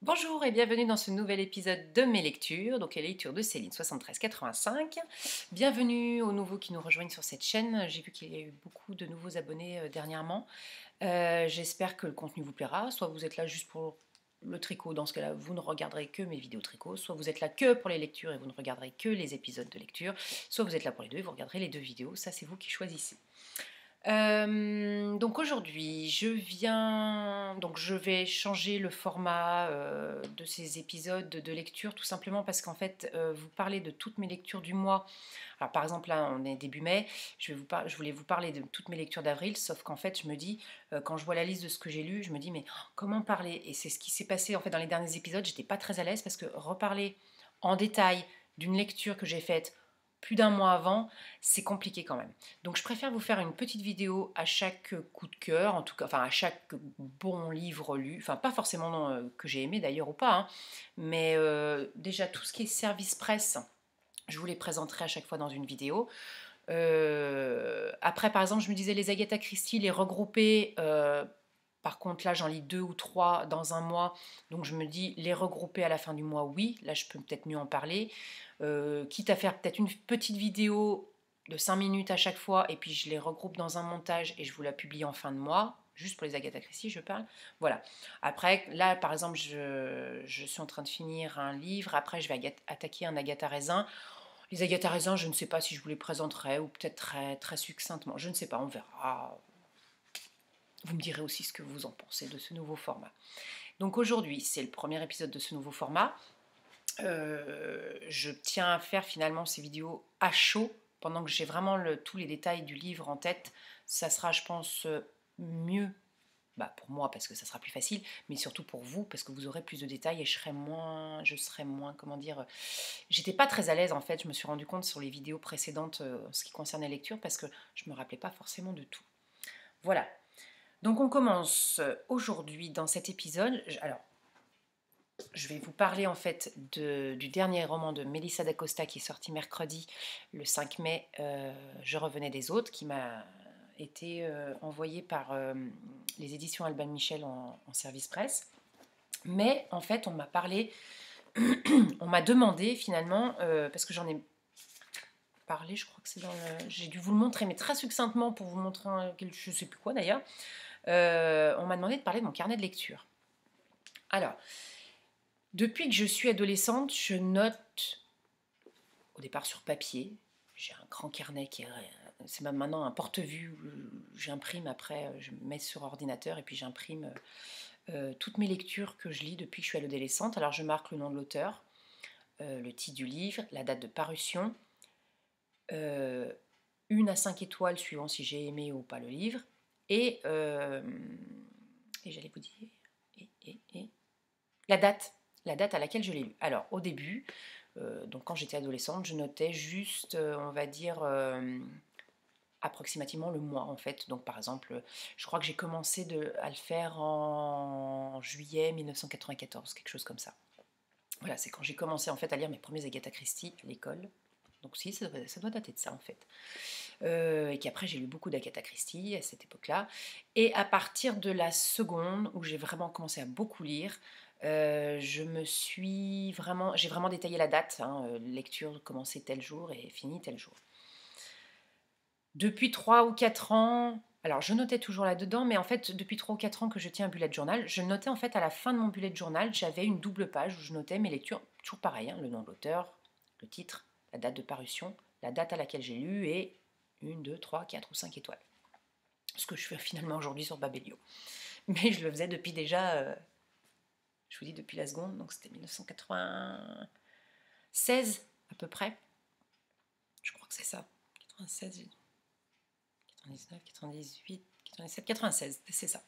Bonjour et bienvenue dans ce nouvel épisode de mes lectures, donc les lectures de Céline 7385. Bienvenue aux nouveaux qui nous rejoignent sur cette chaîne. J'ai vu qu'il y a eu beaucoup de nouveaux abonnés dernièrement. J'espère que le contenu vous plaira. Soit vous êtes là juste pour le tricot, dans ce cas-là, vous ne regarderez que mes vidéos tricot. Soit vous êtes là que pour les lectures et vous ne regarderez que les épisodes de lecture. Soit vous êtes là pour les deux et vous regarderez les deux vidéos. Ça, c'est vous qui choisissez. Donc aujourd'hui, je vais changer le format de ces épisodes de lecture, tout simplement parce qu'en fait, vous parlez de toutes mes lectures du mois. Alors par exemple, là, on est début mai, je voulais vous parler de toutes mes lectures d'avril, sauf qu'en fait, je me dis, quand je vois la liste de ce que j'ai lu, je me dis, mais comment parler? Et c'est ce qui s'est passé en fait dans les derniers épisodes, j'étais pas très à l'aise parce que reparler en détail d'une lecture que j'ai faite plus d'un mois avant, c'est compliqué quand même. Donc je préfère vous faire une petite vidéo à chaque coup de cœur, en tout cas, enfin à chaque bon livre lu, enfin pas forcément que j'ai aimé d'ailleurs ou pas, hein, mais déjà tout ce qui est service presse, je vous les présenterai à chaque fois dans une vidéo. Après par exemple je me disais les Agatha Christie, les regrouper, par contre là j'en lis 2 ou 3 dans un mois, donc je me dis les regrouper à la fin du mois, oui, là je peux peut-être mieux en parler. Quitte à faire peut-être une petite vidéo de 5 minutes à chaque fois, et puis je les regroupe dans un montage et je vous la publie en fin de mois, juste pour les Agatha Christie, je parle. Voilà. Après, là, par exemple, je suis en train de finir un livre, après je vais attaquer un Agatha Raisin. Les Agatha Raisin, je ne sais pas si je vous les présenterai, ou peut-être très, très succinctement, je ne sais pas, on verra. Vous me direz aussi ce que vous en pensez de ce nouveau format. Donc aujourd'hui, c'est le premier épisode de ce nouveau format. Je tiens à faire finalement ces vidéos à chaud pendant que j'ai vraiment tous les détails du livre en tête. Ça sera, je pense, mieux, pour moi parce que ça sera plus facile, mais surtout pour vous parce que vous aurez plus de détails et je serai moins, comment dire, j'étais pas très à l'aise en fait. Je me suis rendu compte sur les vidéos précédentes en ce qui concerne la lecture parce que je me rappelais pas forcément de tout. Voilà. Donc on commence aujourd'hui dans cet épisode. Alors je vais vous parler en fait du dernier roman de Melissa d'Acosta qui est sorti mercredi le 5 mai, Je revenais des autres, qui m'a été envoyé par les éditions Albin Michel en service presse. Mais en fait, on m'a parlé, on m'a demandé finalement, parce que j'en ai parlé, je crois que c'est dans le... J'ai dû vous le montrer, mais très succinctement pour vous montrer, je ne sais plus quoi d'ailleurs. On m'a demandé de parler de mon carnet de lecture. Alors, depuis que je suis adolescente, je note au départ sur papier. J'ai un grand carnet c'est même maintenant un porte-vue. J'imprime après, je mets sur ordinateur et puis j'imprime toutes mes lectures que je lis depuis que je suis adolescente. Alors je marque le nom de l'auteur, le titre du livre, la date de parution, 1 à 5 étoiles suivant si j'ai aimé ou pas le livre, et, j'allais vous dire, et la date à laquelle je l'ai lu. Alors au début, donc quand j'étais adolescente, je notais juste, on va dire, approximativement le mois en fait. Donc par exemple, je crois que j'ai commencé à le faire en juillet 1994, quelque chose comme ça. Voilà, c'est quand j'ai commencé en fait à lire mes premiers Agatha Christie à l'école. Donc si, ça doit dater de ça en fait. Et qu'après j'ai lu beaucoup d'Agatha Christie à cette époque-là. Et à partir de la seconde, où j'ai vraiment commencé à beaucoup lire, j'ai vraiment détaillé la date, hein, lecture commencée tel jour et finie tel jour. Depuis 3 ou 4 ans, alors je notais toujours là-dedans, mais en fait depuis 3 ou 4 ans que je tiens un bullet journal, je notais en fait à la fin de mon bullet journal, j'avais une double page où je notais mes lectures, toujours pareil, hein, le nom de l'auteur, le titre, la date de parution, la date à laquelle j'ai lu et 1, 2, 3, 4 ou 5 étoiles. Ce que je fais finalement aujourd'hui sur Babelio. Mais je le faisais depuis déjà, je vous dis depuis la seconde, donc c'était 1996 à peu près. Je crois que c'est ça. 96, 99, 98, 97, 96, c'est ça.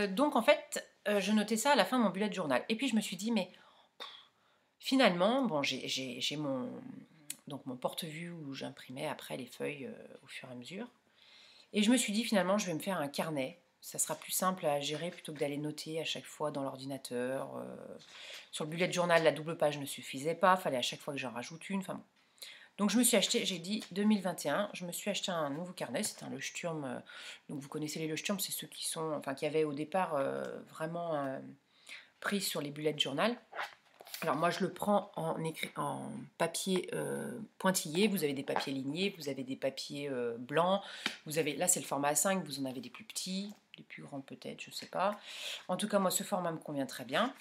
Donc en fait, je notais ça à la fin de mon bullet journal. Et puis je me suis dit, mais finalement, bon, j'ai mon porte-vue où j'imprimais après les feuilles au fur et à mesure. Et je me suis dit, finalement, je vais me faire un carnet. Ça sera plus simple à gérer plutôt que d'aller noter à chaque fois dans l'ordinateur. Sur le bullet journal, la double page ne suffisait pas. Il fallait à chaque fois que j'en rajoute une. Enfin bon. Donc je me suis acheté, j'ai dit 2021, je me suis acheté un nouveau carnet, c'est un Leuchtturm. Donc vous connaissez les Leuchtturm, c'est ceux qui sont, enfin qui avaient au départ vraiment pris sur les bullet journal. Alors moi je le prends en papier pointillé, vous avez des papiers lignés, vous avez des papiers blancs, vous avez, là c'est le format A5, vous en avez des plus petits, des plus grands peut-être, je ne sais pas. En tout cas moi ce format me convient très bien.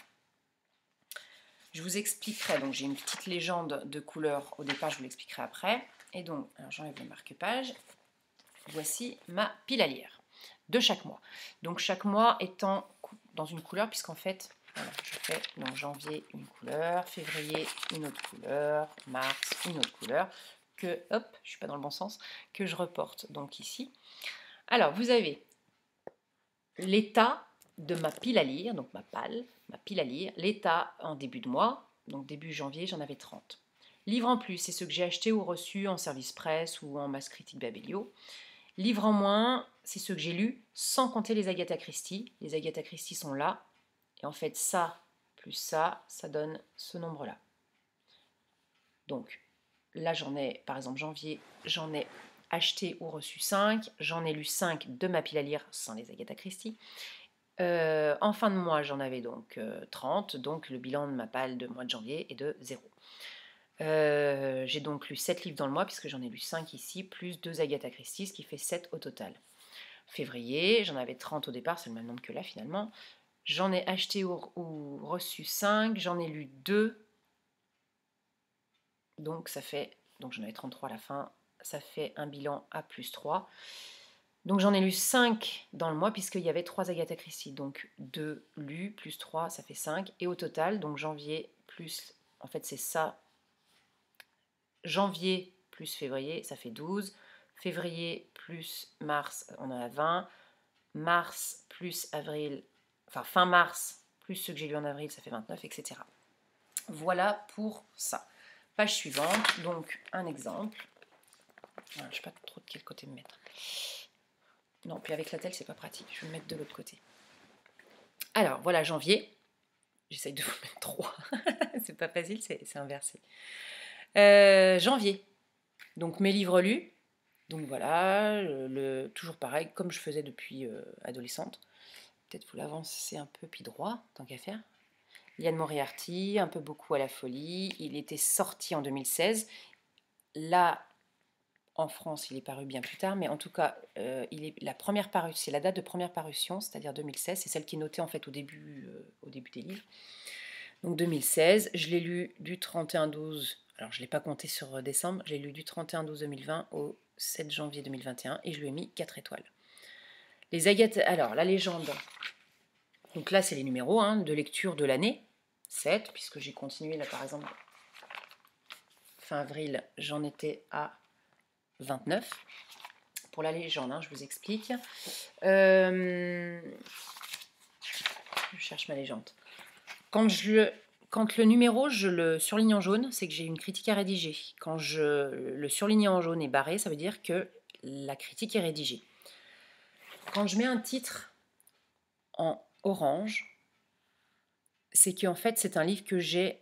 Je vous expliquerai, donc j'ai une petite légende de couleur au départ, je vous l'expliquerai après. Et donc, alors j'enlève le marque-page, voici ma pile à lire de chaque mois. Donc chaque mois étant dans une couleur, puisqu'en fait, voilà, je fais donc janvier une couleur, février une autre couleur, mars une autre couleur, que, hop, je ne suis pas dans le bon sens, que je reporte donc ici. Alors vous avez l'état de ma pile à lire, donc ma pile à lire, l'état en début de mois, donc début janvier, j'en avais 30. Livres en plus, c'est ceux que j'ai achetés ou reçus en service presse ou en masse critique Babelio. Livres en moins, c'est ceux que j'ai lus, sans compter les Agatha Christie. Les Agatha Christie sont là, et en fait ça plus ça donne ce nombre-là. Donc là j'en ai, par exemple janvier, j'en ai acheté ou reçu 5, j'en ai lu 5 de ma pile à lire sans les Agatha Christie. En fin de mois, j'en avais donc 30, donc le bilan de ma palle de mois de janvier est de 0. J'ai donc lu 7 livres dans le mois, puisque j'en ai lu 5 ici, plus 2 Agatha Christie, ce qui fait 7 au total. Février, j'en avais 30 au départ, c'est le même nombre que là finalement. J'en ai acheté ou reçu 5, j'en ai lu 2, donc ça fait, donc j'en avais 33 à la fin, ça fait un bilan à plus 3. Donc j'en ai lu 5 dans le mois, puisqu'il y avait 3 Agatha Christie. Donc 2 lus plus 3, ça fait 5. Et au total, donc janvier plus, en fait c'est ça, janvier plus février, ça fait 12. Février plus mars, on en a 20. Mars plus avril, enfin fin mars plus ceux que j'ai lus en avril, ça fait 29, etc. Voilà pour ça. Page suivante, donc un exemple. Voilà, je ne sais pas trop de quel côté me mettre. Non, puis avec la telle, c'est pas pratique. Je vais me mettre de l'autre côté. Alors, voilà, janvier. J'essaye de vous mettre 3. C'est pas facile, c'est inversé. Janvier. Donc, mes livres lus. Donc, voilà, toujours pareil, comme je faisais depuis adolescente. Peut-être vous l'avancer un peu, puis droit, tant qu'à faire. Liane Moriarty, un peu beaucoup à la folie. Il était sorti en 2016. Là, en France, il est paru bien plus tard, mais en tout cas, la première parution, c'est la date de première parution, c'est-à-dire 2016, c'est celle qui est notée en fait au début des livres. Donc 2016, je l'ai lu du 31-12, alors je ne l'ai pas compté sur décembre, j'ai lu du 31-12-2020 au 7 janvier 2021 et je lui ai mis 4 étoiles. Les Agatha, alors la légende, donc là c'est les numéros de lecture de l'année, 7, puisque j'ai continué là par exemple, fin avril, j'en étais à 29. Pour la légende, je vous explique. Je cherche ma légende. Quand le numéro, je le surligne en jaune, c'est que j'ai une critique à rédiger. Quand je le surligne en jaune et barré, ça veut dire que la critique est rédigée. Quand je mets un titre en orange, c'est qu'en fait, c'est un livre que j'ai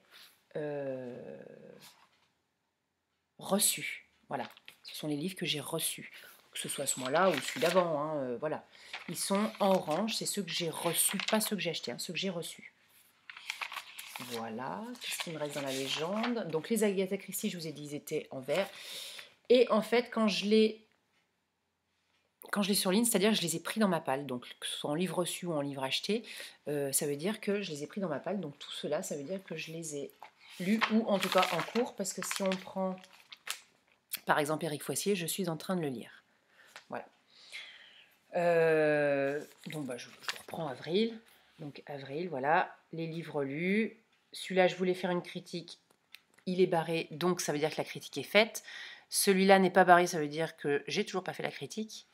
reçu. Voilà, ce sont les livres que j'ai reçus. Que ce soit à ce moment-là ou celui d'avant, voilà. Ils sont en orange, c'est ceux que j'ai reçus, pas ceux que j'ai achetés, ceux que j'ai reçus. Voilà, qu'est-ce qui me reste dans la légende? Donc les Agatha Christie, je vous ai dit, ils étaient en vert. Et en fait, quand je les surligne, c'est-à-dire que je les ai pris dans ma palle, donc que ce soit en livre reçu ou en livre acheté, ça veut dire que je les ai pris dans ma palle, donc tout cela, ça veut dire que je les ai lus, ou en tout cas en cours, parce que si on prend, par exemple, Éric Foissier, je suis en train de le lire. Voilà. Donc je reprends avril. Donc avril, voilà, les livres lus. Celui-là, je voulais faire une critique, il est barré, donc ça veut dire que la critique est faite. Celui-là n'est pas barré, ça veut dire que j'ai toujours pas fait la critique.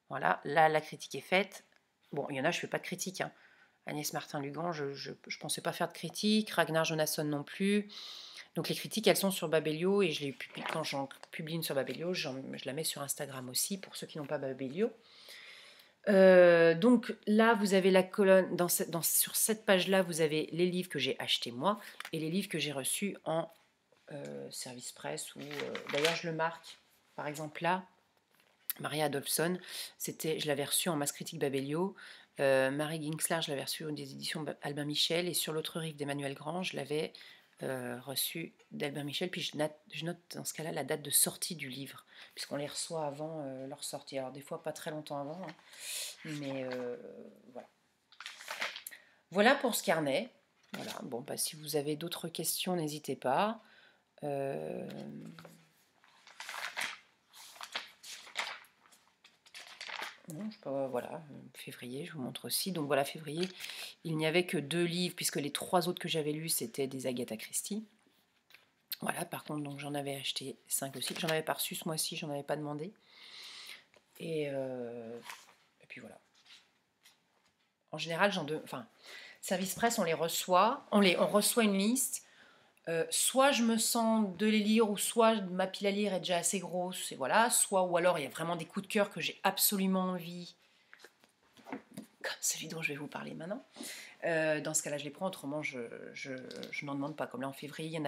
Voilà, là la critique est faite. Bon, il y en a, je fais pas de critique. Agnès Martin-Lugan, je pensais pas faire de critique. Ragnar Jonasson non plus. Donc les critiques, elles sont sur Babelio et quand j'en publie une sur Babelio, je la mets sur Instagram aussi pour ceux qui n'ont pas Babelio. Donc là, vous avez la colonne, sur cette page-là, vous avez les livres que j'ai achetés moi et les livres que j'ai reçus en service presse, ou d'ailleurs je le marque, par exemple là, Maria Adolphson, je l'avais reçu en masse critique Babelio. Marie Ginsler, je l'avais reçu des éditions Albin Michel, et sur l'autre rive d'Emmanuel Grand, je l'avais reçu d'Albin Michel, puis je note dans ce cas-là la date de sortie du livre, puisqu'on les reçoit avant leur sortie. Alors des fois pas très longtemps avant, hein, mais voilà. Voilà pour ce carnet. Voilà. Bon, bah, si vous avez d'autres questions, n'hésitez pas. Non, voilà, février, je vous montre aussi. Donc voilà, février, il n'y avait que 2 livres, puisque les 3 autres que j'avais lus, c'était des Agatha Christie. Voilà, par contre, donc j'en avais acheté 5 aussi. J'en avais pas reçu ce mois-ci, j'en avais pas demandé. Et puis voilà. En général, service presse, on les reçoit. On reçoit une liste. Soit je me sens de les lire, ou soit ma pile à lire est déjà assez grosse, et voilà. Ou alors il y a vraiment des coups de cœur que j'ai absolument envie, comme celui dont je vais vous parler maintenant. Dans ce cas-là, je les prends. Autrement, je n'en demande pas. Comme là, en février, il y en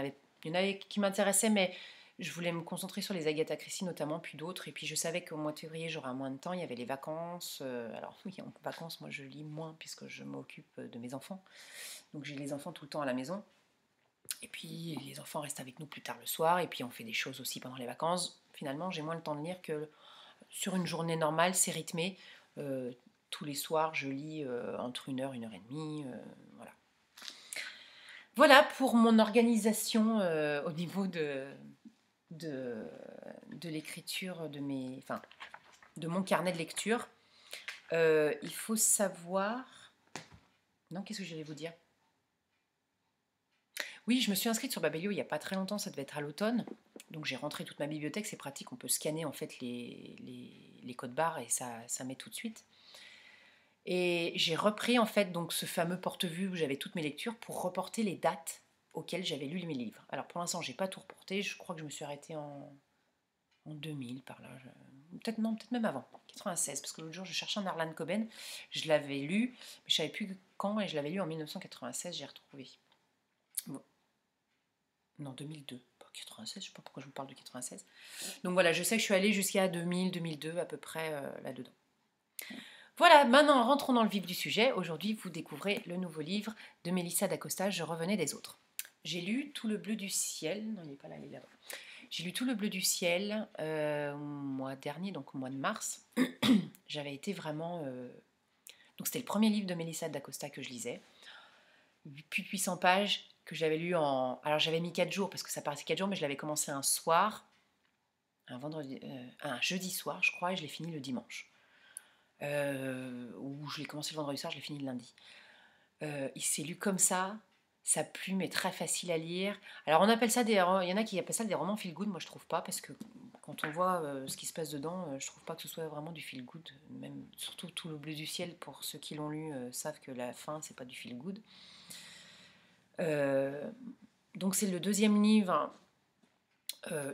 avait qui m'intéressaient, mais je voulais me concentrer sur les Agatha Christie notamment, puis d'autres. Et puis je savais qu'au mois de février, j'aurais moins de temps. Il y avait les vacances. Alors oui, en vacances, moi, je lis moins puisque je m'occupe de mes enfants. Donc j'ai les enfants tout le temps à la maison. Et puis les enfants restent avec nous plus tard le soir. Et puis on fait des choses aussi pendant les vacances. Finalement, j'ai moins le temps de lire que sur une journée normale. C'est rythmé. Tous les soirs, je lis entre 1 heure, 1 heure et demie. Voilà. Voilà pour mon organisation au niveau de l'écriture de mon carnet de lecture. Il faut savoir... Non, qu'est-ce que j'allais vous dire? Oui, je me suis inscrite sur Babelio il n'y a pas très longtemps, ça devait être à l'automne. Donc j'ai rentré toute ma bibliothèque, c'est pratique, on peut scanner en fait les codes barres et ça met tout de suite. Et j'ai repris en fait donc ce fameux porte-vue où j'avais toutes mes lectures pour reporter les dates auxquelles j'avais lu mes livres. Alors pour l'instant, j'ai pas tout reporté, je crois que je me suis arrêtée en 2000 par là. Peut-être non, peut-être même avant, 96, parce que l'autre jour je cherchais un Harlan Coben, je l'avais lu, mais je savais plus quand, et je l'avais lu en 1996, j'ai retrouvé. Bon. Non, 2002, pas 96, je sais pas pourquoi je vous parle de 96. Donc voilà, je sais que je suis allée jusqu'à 2000, 2002 à peu près là-dedans. Voilà, maintenant rentrons dans le vif du sujet. Aujourd'hui, vous découvrez le nouveau livre de Mélissa d'Acosta, Je revenais des autres. J'ai lu Tout le bleu du ciel. Non, il n'est pas là, il est là-bas. J'ai lu Tout le bleu du ciel au mois dernier, donc au mois de mars. J'avais été vraiment... Donc c'était le premier livre de Mélissa d'Acosta que je lisais. Plus de 800 pages que j'avais lu en... Alors j'avais mis 4 jours, parce que ça paraissait 4 jours, mais je l'avais commencé un soir, un jeudi soir, je crois, et je l'ai fini le dimanche. Ou je l'ai commencé le vendredi soir, je l'ai fini le lundi. Il s'est lu comme ça, sa plume est très facile à lire. Alors on appelle ça il y en a qui appellent ça des romans feel good, moi je trouve pas, parce que quand on voit ce qui se passe dedans, je trouve pas que ce soit vraiment du feel good. Même surtout Tout le bleu du ciel, pour ceux qui l'ont lu savent que la fin c'est pas du feel good. Donc c'est le deuxième livre.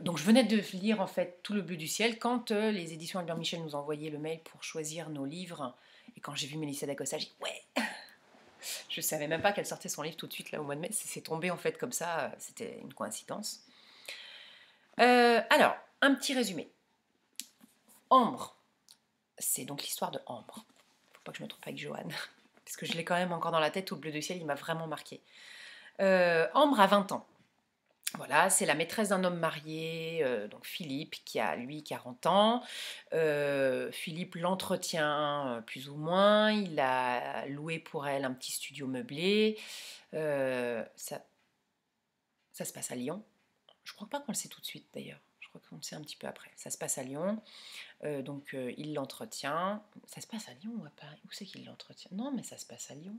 Donc je venais de lire en fait Tout le bleu du ciel quand les éditions Albert Michel nous ont envoyé le mail pour choisir nos livres, et quand j'ai vu Mélissa d'Acosta, j'ai dit ouais. Je savais même pas qu'elle sortait son livre tout de suite là au mois de mai, c'est tombé en fait comme ça, c'était une coïncidence. Alors un petit résumé. Ambre, c'est donc l'histoire de Ambre. Faut pas que je me trompe avec Joanne, parce que je l'ai quand même encore dans la tête. Tout le bleu du ciel, il m'a vraiment marqué. Ambre a 20 ans. Voilà, c'est la maîtresse d'un homme marié, donc Philippe, qui a lui 40 ans. Philippe l'entretient plus ou moins. Il a loué pour elle un petit studio meublé. Ça se passe à Lyon. Je crois pas qu'on le sait tout de suite d'ailleurs. Je crois qu'on le sait un petit peu après. Ça se passe à Lyon. Donc il l'entretient. Ça se passe à Lyon ou à Paris? Où c'est qu'il l'entretient? Non, mais ça se passe à Lyon.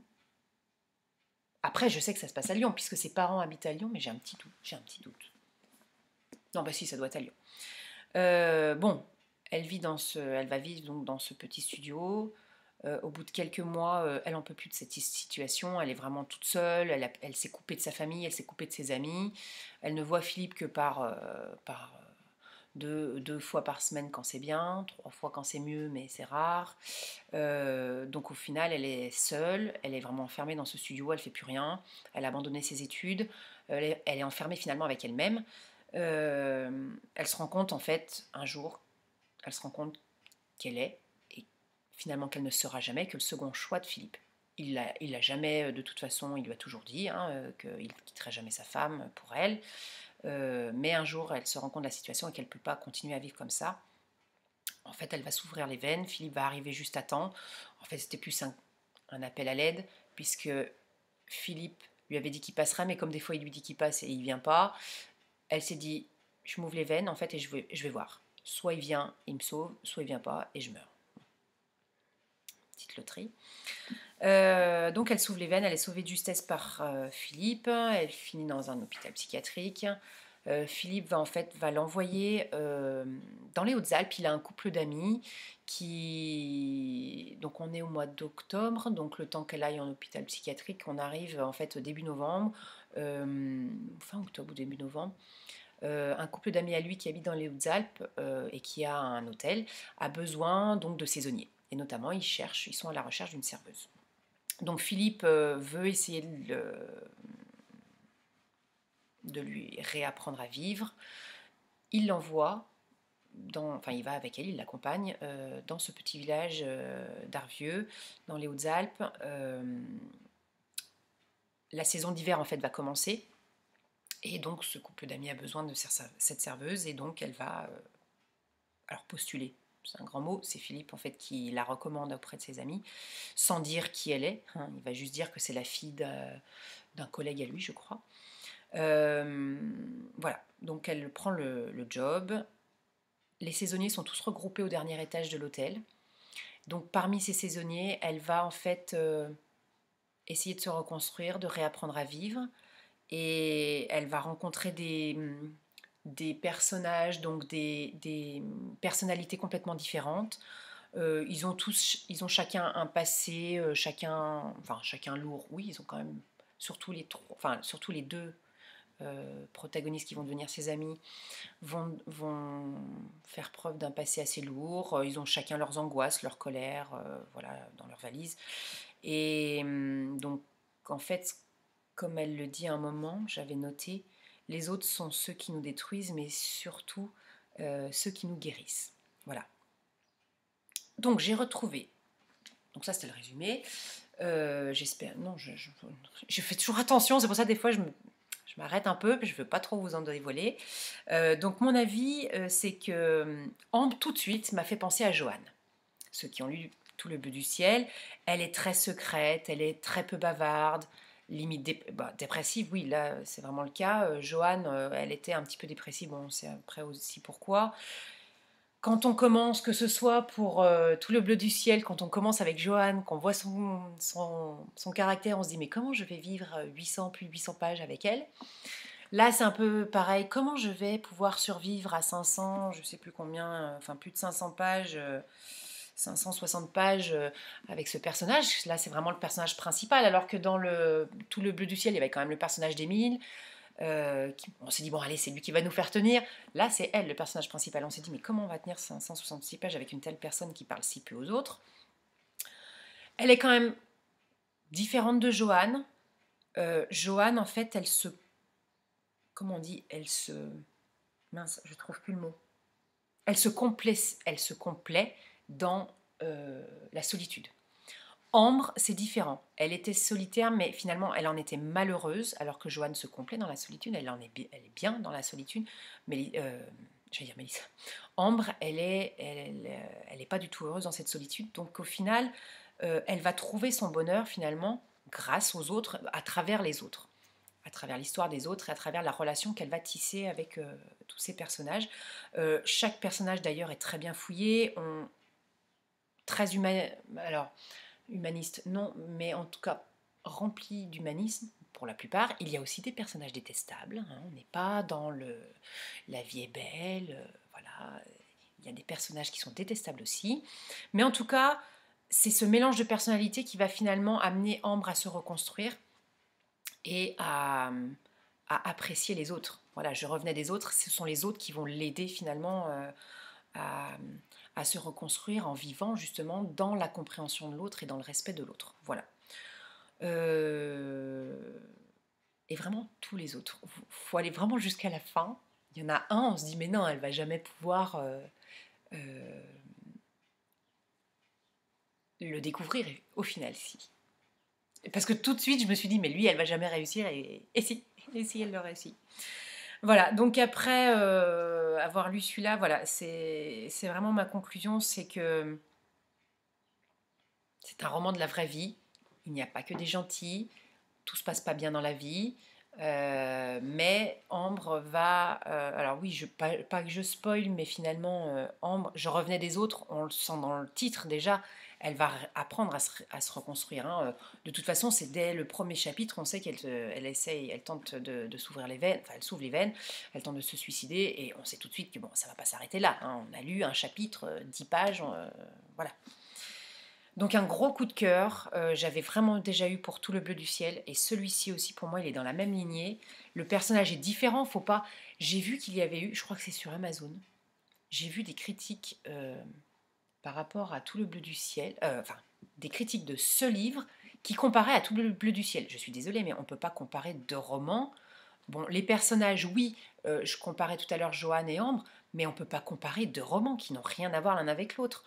Après, je sais que ça se passe à Lyon, puisque ses parents habitent à Lyon, mais j'ai un petit doute. Non, bah si, ça doit être à Lyon. Bon, elle va vivre donc dans ce petit studio. Au bout de quelques mois, elle en peut plus de cette situation. Elle est vraiment toute seule. Elle s'est coupée de sa famille, elle s'est coupée de ses amis. Elle ne voit Philippe que par deux fois par semaine quand c'est bien, 3 fois quand c'est mieux, mais c'est rare. Donc au final, elle est seule, elle est vraiment enfermée dans ce studio, elle ne fait plus rien, elle a abandonné ses études, elle est enfermée finalement avec elle-même. Elle se rend compte en fait, un jour, elle se rend compte qu'elle est, et finalement qu'elle ne sera jamais, que le second choix de Philippe. Il l'a jamais, de toute façon, il lui a toujours dit qu'il ne quitterait jamais sa femme pour elle. Mais un jour, elle se rend compte de la situation et qu'elle ne peut pas continuer à vivre comme ça. En fait, elle va s'ouvrir les veines, Philippe va arriver juste à temps. En fait, c'était plus un appel à l'aide, puisque Philippe lui avait dit qu'il passerait, mais comme des fois il lui dit qu'il passe et il vient pas, elle s'est dit, je m'ouvre les veines en fait et je vais voir. Soit il vient, il me sauve, soit il vient pas et je meurs. Petite loterie. Donc elle s'ouvre les veines, elle est sauvée de justesse par Philippe, elle finit dans un hôpital psychiatrique. Philippe va l'envoyer dans les Hautes-Alpes. Il a un couple d'amis qui... Donc on est au mois d'octobre, donc le temps qu'elle aille en hôpital psychiatrique, on arrive en fait au début novembre, fin octobre ou début novembre. Un couple d'amis à lui qui habite dans les Hautes-Alpes et qui a un hôtel a besoin donc de saisonniers. Et notamment, ils sont à la recherche d'une serveuse. Donc Philippe veut essayer de lui réapprendre à vivre. Il l'envoie, enfin il va avec elle, il l'accompagne dans ce petit village d'Arvieux, dans les Hautes-Alpes. La saison d'hiver en fait va commencer. Et donc ce couple d'amis a besoin de cette serveuse et donc elle va alors postuler. C'est un grand mot, c'est Philippe en fait qui la recommande auprès de ses amis, sans dire qui elle est. Il va juste dire que c'est la fille d'un collègue à lui, je crois. Voilà, donc elle prend le job. Les saisonniers sont tous regroupés au dernier étage de l'hôtel. Donc parmi ces saisonniers, elle va en fait essayer de se reconstruire, de réapprendre à vivre. Et elle va rencontrer des personnages, donc des personnalités complètement différentes. Ils ont chacun un passé, chacun lourd. Oui, ils ont quand même, surtout les deux protagonistes qui vont devenir ses amis, vont faire preuve d'un passé assez lourd. Ils ont chacun leurs angoisses, leurs colères, voilà, dans leur valise. Et donc, en fait, comme elle le dit à un moment, j'avais noté, les autres sont ceux qui nous détruisent, mais surtout ceux qui nous guérissent. Voilà. Donc j'ai retrouvé. Donc ça c'était le résumé. J'espère. Non, je fais toujours attention. C'est pour ça des fois je m'arrête un peu, je ne veux pas trop vous en dévoiler. Donc mon avis, c'est que Ambre tout de suite m'a fait penser à Joanne. Ceux qui ont lu Tout le bleu du ciel, elle est très secrète, elle est très peu bavarde, limite dépressive, oui, là c'est vraiment le cas. Joanne, elle était un petit peu dépressive, bon, c'est après aussi pourquoi. Quand on commence, que ce soit pour Tout le bleu du ciel, quand on commence avec Joanne, qu'on voit son caractère, on se dit mais comment je vais vivre 800, plus de 800 pages avec elle. Là, c'est un peu pareil. Comment je vais pouvoir survivre à 500, je sais plus combien, enfin plus de 500 pages, 560 pages avec ce personnage. Là, c'est vraiment le personnage principal, alors que dans Tout le bleu du ciel, il y avait quand même le personnage d'Émile. On s'est dit, bon, allez, c'est lui qui va nous faire tenir. Là, c'est elle, le personnage principal. On s'est dit, mais comment on va tenir 566 pages avec une telle personne qui parle si peu aux autres? Elle est quand même différente de Joanne. Joanne, en fait, elle se... Comment on dit? Elle se... Mince, je trouve plus le mot. Elle se complaît dans la solitude. Ambre, c'est différent. Elle était solitaire, mais finalement, elle en était malheureuse, alors que Joanne se complaît dans la solitude. Elle est bien dans la solitude. Mais j'allais dire Mélissa. Ambre, elle est pas du tout heureuse dans cette solitude. Donc, au final, elle va trouver son bonheur finalement grâce aux autres, à travers les autres, à travers l'histoire des autres et à travers la relation qu'elle va tisser avec tous ces personnages. Chaque personnage d'ailleurs est très bien fouillé, très humain. Alors, humaniste, non, mais en tout cas rempli d'humanisme pour la plupart. Il y a aussi des personnages détestables, on n'est pas dans la vie est belle, voilà, il y a des personnages qui sont détestables aussi, mais en tout cas, c'est ce mélange de personnalités qui va finalement amener Ambre à se reconstruire et à à apprécier les autres. Voilà, je revenais des autres, ce sont les autres qui vont l'aider finalement à, à se reconstruire en vivant justement dans la compréhension de l'autre et dans le respect de l'autre. Voilà. Et vraiment tous les autres. Il faut aller vraiment jusqu'à la fin. Il y en a un, on se dit mais non, elle va jamais pouvoir euh, le découvrir. Et au final, si. Parce que tout de suite, je me suis dit mais lui, elle va jamais réussir. Et si elle le réussit. Voilà, donc après avoir lu celui-là, voilà, c'est vraiment ma conclusion, c'est que c'est un roman de la vraie vie. Il n'y a pas que des gentils, tout se passe pas bien dans la vie. Mais Ambre va... alors oui, pas que je spoil, mais finalement, Ambre, je revenais des autres, on le sent dans le titre déjà, elle va apprendre à se reconstruire. Hein. De toute façon, c'est dès le premier chapitre, on sait elle essaye, elle tente de s'ouvrir les veines, enfin elle s'ouvre les veines, elle tente de se suicider, et on sait tout de suite que bon, ça va pas s'arrêter là. Hein. On a lu un chapitre, 10 pages, voilà. Donc un gros coup de cœur, j'avais vraiment déjà eu pour Tout le bleu du ciel, et celui-ci aussi pour moi il est dans la même lignée. Le personnage est différent, faut pas... J'ai vu qu'il y avait eu, je crois que c'est sur Amazon, j'ai vu des critiques par rapport à Tout le bleu du ciel, enfin des critiques de ce livre qui comparaient à Tout le bleu du ciel. Je suis désolée mais on ne peut pas comparer deux romans. Bon, les personnages, oui, je comparais tout à l'heure Joanne et Ambre, mais on ne peut pas comparer deux romans qui n'ont rien à voir l'un avec l'autre.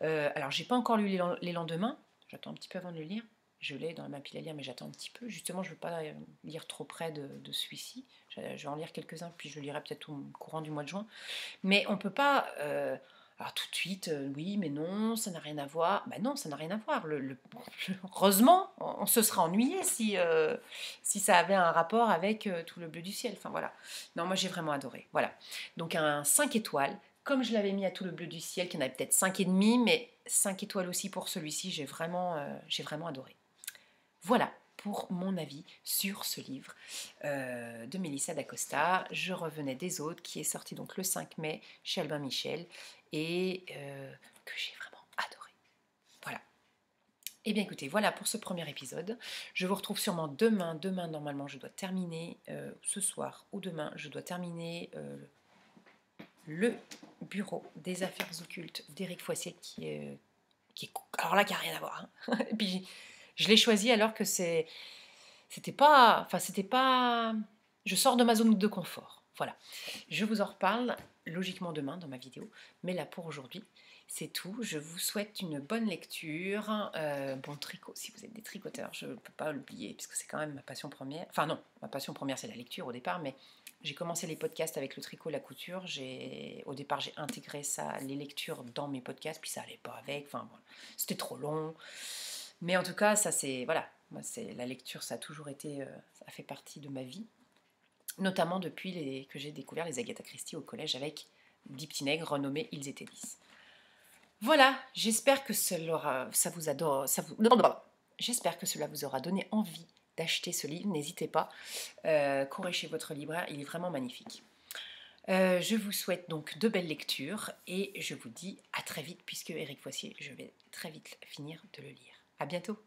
Alors, j'ai pas encore lu Les Lendemains. J'attends un petit peu avant de le lire. Je l'ai dans ma pile à lire, mais j'attends un petit peu. Justement, je ne veux pas lire trop près de celui-ci. Je vais en lire quelques-uns, puis je le lirai peut-être au courant du mois de juin. Mais on ne peut pas... alors tout de suite, oui, mais non, ça n'a rien à voir. Ben non, ça n'a rien à voir. Heureusement, on se serait ennuyé si ça avait un rapport avec Tout le bleu du ciel. Enfin voilà. Non, moi j'ai vraiment adoré. Voilà. Donc un 5 étoiles. Comme je l'avais mis à Tout le bleu du ciel, qui en avait peut-être 5 et demi, mais 5 étoiles aussi pour celui-ci, j'ai vraiment adoré. Voilà pour mon avis sur ce livre de Mélissa d'Acosta. Je revenais des autres, qui est sorti donc le 5 mai chez Albin Michel et que j'ai vraiment adoré. Voilà. Eh bien écoutez, voilà pour ce premier épisode. Je vous retrouve sûrement demain. Demain, normalement, je dois terminer, ce soir ou demain, je dois terminer le bureau des affaires occultes d'Éric Foissier alors là, qui n'a rien à voir. Hein. Et puis, je l'ai choisi alors que c'était pas... Enfin, c'était pas... Je sors de ma zone de confort. Voilà. Je vous en reparle logiquement demain dans ma vidéo. Mais là, pour aujourd'hui, c'est tout. Je vous souhaite une bonne lecture. Bon tricot, si vous êtes des tricoteurs, je ne peux pas l'oublier, puisque c'est quand même ma passion première. Enfin non, ma passion première, c'est la lecture au départ, mais j'ai commencé les podcasts avec le tricot, la couture. Au départ, j'ai intégré ça, les lectures, dans mes podcasts, puis ça allait pas avec. Enfin, voilà. C'était trop long. Mais en tout cas, ça c'est... Voilà. Moi, la lecture, ça a toujours été... ça fait partie de ma vie. Notamment depuis que j'ai découvert les Agatha Christie au collège avec 10 petits nègres renommés Ils étaient 10. Voilà, j'espère que j'espère que cela vous aura donné envie d'acheter ce livre. N'hésitez pas, courez chez votre libraire, il est vraiment magnifique. Je vous souhaite donc de belles lectures et je vous dis à très vite, puisque Éric Foissier, je vais très vite finir de le lire. À bientôt.